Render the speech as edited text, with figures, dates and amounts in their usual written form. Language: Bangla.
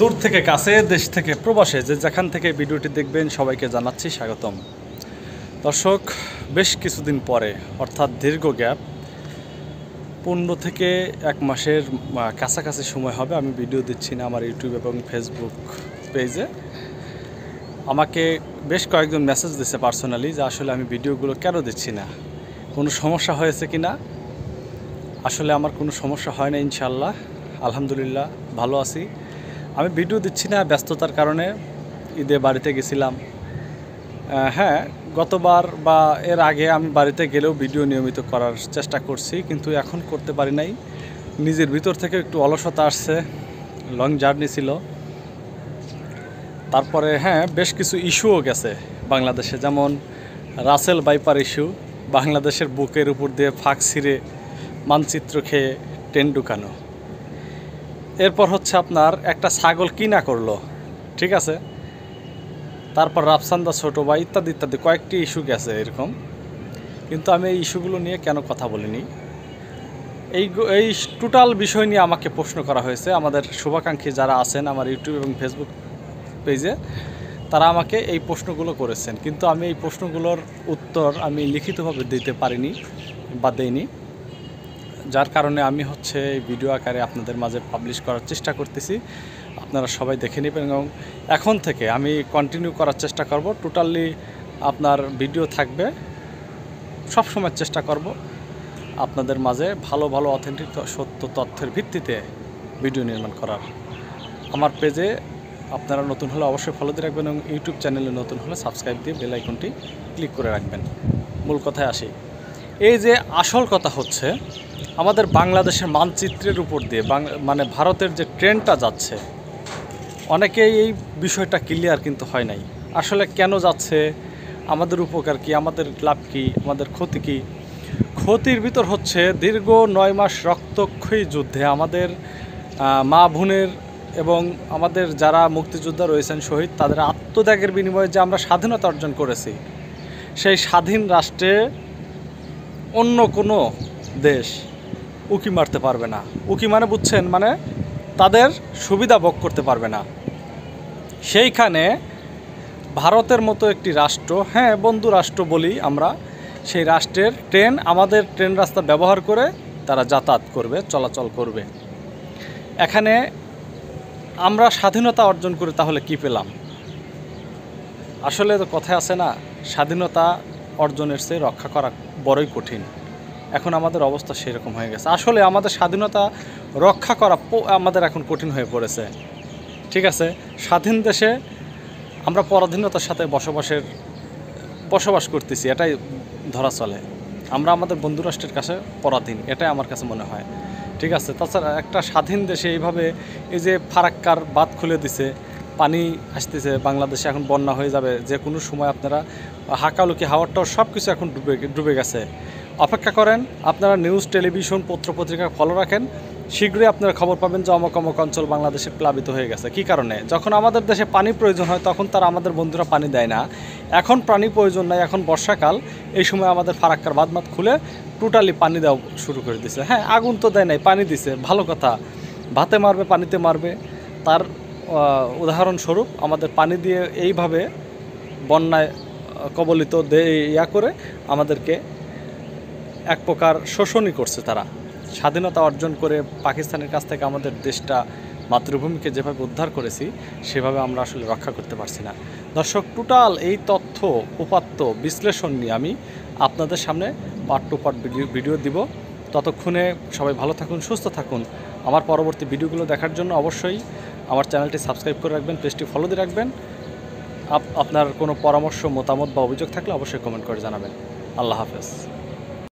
দূর থেকে কাছে, দেশ থেকে প্রবাসে, যে যেখান থেকে ভিডিওটি দেখবেন সবাইকে জানাচ্ছি স্বাগতম। দর্শক, বেশ কিছুদিন পরে অর্থাৎ দীর্ঘ গ্যাপ 15 থেকে 1 মাসের কাছাকাছি সময় হবে আমি ভিডিও দিচ্ছি না আমার ইউটিউব এবং ফেসবুক পেজে। আমাকে বেশ কয়েকজন মেসেজ দিচ্ছে পার্সোনালি যে আসলে আমি ভিডিওগুলো কেন দিচ্ছি না, কোনো সমস্যা হয়েছে কি না। আসলে আমার কোনো সমস্যা হয় না, ইনশাআল্লাহ আলহামদুলিল্লাহ ভালো আছি। আমি ভিডিও দিচ্ছি না ব্যস্ততার কারণে। ঈদে বাড়িতে গেছিলাম। হ্যাঁ, গতবার বা এর আগে আমি বাড়িতে গেলেও ভিডিও নিয়মিত করার চেষ্টা করছি, কিন্তু এখন করতে পারি নাই। নিজের ভিতর থেকে একটু অলসতা আসছে, লং জার্নি ছিল। তারপরে হ্যাঁ, বেশ কিছু ইস্যুও গেছে বাংলাদেশে, যেমন রাসেল বাইপার ইস্যু, বাংলাদেশের বুকের উপর দিয়ে ফাঁক ছিঁড়ে মানচিত্র খেয়ে ট্রেন ঢুকানো। এরপর হচ্ছে আপনার একটা ছাগল কিনা করলো, ঠিক আছে। তারপর রাফসান্দা ছোটো ভাই ইত্যাদি ইত্যাদি কয়েকটি ইস্যু গেছে এরকম। কিন্তু আমি এই ইস্যুগুলো নিয়ে কেন কথা বলিনি, এই টোটাল বিষয় নিয়ে আমাকে প্রশ্ন করা হয়েছে। আমাদের শুভাকাঙ্ক্ষী যারা আছেন আমার ইউটিউব এবং ফেসবুক পেজে, তারা আমাকে এই প্রশ্নগুলো করেছেন, কিন্তু আমি এই প্রশ্নগুলোর উত্তর আমি লিখিতভাবে দিতে পারিনি বা দেইনি। যার কারণে আমি হচ্ছে ভিডিও আকারে আপনাদের মাঝে পাবলিশ করার চেষ্টা করতেছি। আপনারা সবাই দেখে নেবেন এবং এখন থেকে আমি কন্টিনিউ করার চেষ্টা করব। টোটালি আপনার ভিডিও থাকবে, সব সময় চেষ্টা করব আপনাদের মাঝে ভালো ভালো অথেন্টিক সত্য তথ্যের ভিত্তিতে ভিডিও নির্মাণ করার। আমার পেজে আপনারা নতুন হলে অবশ্যই ফলো দিয়ে রাখবেন এবং ইউটিউব চ্যানেলে নতুন হলে সাবস্ক্রাইব দিয়ে বেল আইকনটি ক্লিক করে রাখবেন। মূল কথায় আসি, এই যে আসল কথা হচ্ছে আমাদের বাংলাদেশের মানচিত্রের উপর দিয়ে মানে ভারতের যে ট্রেনটা যাচ্ছে, অনেকেই এই বিষয়টা ক্লিয়ার কিন্তু হয় নাই। আসলে কেন যাচ্ছে, আমাদের উপকার কি, আমাদের লাভ কি, আমাদের ক্ষতি কি। ক্ষতির ভিতর হচ্ছে দীর্ঘ 9 মাস রক্তক্ষয়ী যুদ্ধে আমাদের মা বোনের এবং আমাদের যারা মুক্তিযোদ্ধা রয়েছেন শহীদ, তাদের আত্মত্যাগের বিনিময়ে যে আমরা স্বাধীনতা অর্জন করেছি, সেই স্বাধীন রাষ্ট্রে অন্য কোনো দেশ উকি মারতে পারবে না। উকি মানে বুঝছেন, মানে তাদের সুবিধা ভোগ করতে পারবে না। সেইখানে ভারতের মতো একটি রাষ্ট্র, হ্যাঁ বন্ধু রাষ্ট্র বলি আমরা, সেই রাষ্ট্রের ট্রেন আমাদের ট্রেন রাস্তা ব্যবহার করে তারা যাতায়াত করবে, চলাচল করবে। এখানে আমরা স্বাধীনতা অর্জন করে তাহলে কি পেলাম? আসলে তো কথায় আছে না, স্বাধীনতা অর্জনের চেয়ে রক্ষা করা বড়ই কঠিন। এখন আমাদের অবস্থা সেরকম হয়ে গেছে। আসলে আমাদের স্বাধীনতা রক্ষা করা আমাদের এখন কঠিন হয়ে পড়েছে, ঠিক আছে। স্বাধীন দেশে আমরা পরাধীনতার সাথে বসবাস করতেছি, এটাই ধরা চলে। আমরা আমাদের বন্ধু রাষ্ট্রের কাছে পরাধীন, এটাই আমার কাছে মনে হয়, ঠিক আছে। তাছাড়া একটা স্বাধীন দেশে এইভাবে এই যে ফারাক্কার বাঁধ খুলে দিছে, পানি আসতেছে বাংলাদেশে, এখন বন্যা হয়ে যাবে যে কোনো সময়। আপনারা হাকালুকি হাওয়ারটাও সব কিছু এখন ডুবে গেছে। অপেক্ষা করেন, আপনারা নিউজ, টেলিভিশন, পত্রপত্রিকা ফলো রাখেন, শীঘ্রই আপনারা খবর পাবেন যে অমুক অমুক অঞ্চল বাংলাদেশে প্লাবিত হয়ে গেছে। কী কারণে? যখন আমাদের দেশে পানি প্রয়োজন হয় তখন তারা আমাদের বন্ধুরা পানি দেয় না। এখন পানি প্রয়োজন নাই, এখন বর্ষাকাল, এই সময় আমাদের ফারাক্কার বাঁধ খুলে টোটালি পানি দেওয়া শুরু করে দিছে। হ্যাঁ, আগুন তো দেয় নাই, পানি দিছে, ভালো কথা। ভাতে মারবে, পানিতে মারবে। তার উদাহরণস্বরূপ আমাদের পানি দিয়ে এইভাবে বন্যায় কবলিত করে আমাদেরকে এক প্রকার শোষণই করছে তারা। স্বাধীনতা অর্জন করে পাকিস্তানের কাছ থেকে আমাদের দেশটা, মাতৃভূমিকে যেভাবে উদ্ধার করেছি, সেভাবে আমরা আসলে রক্ষা করতে পারছি না। দর্শক, টোটাল এই তথ্য উপাত্ত বিশ্লেষণ নিয়ে আমি আপনাদের সামনে পার্ট টু পার্ট ভিডিও দিব। ততক্ষণে সবাই ভালো থাকুন, সুস্থ থাকুন। আমার পরবর্তী ভিডিওগুলো দেখার জন্য অবশ্যই আমার চ্যানেলটি সাবস্ক্রাইব করে রাখবেন, পেজটি ফলো দিয়ে রাখবেন। আপনার কোনো পরামর্শ, মতামত বা অভিযোগ থাকলে অবশ্যই কমেন্ট করে জানাবেন। আল্লাহ হাফেজ।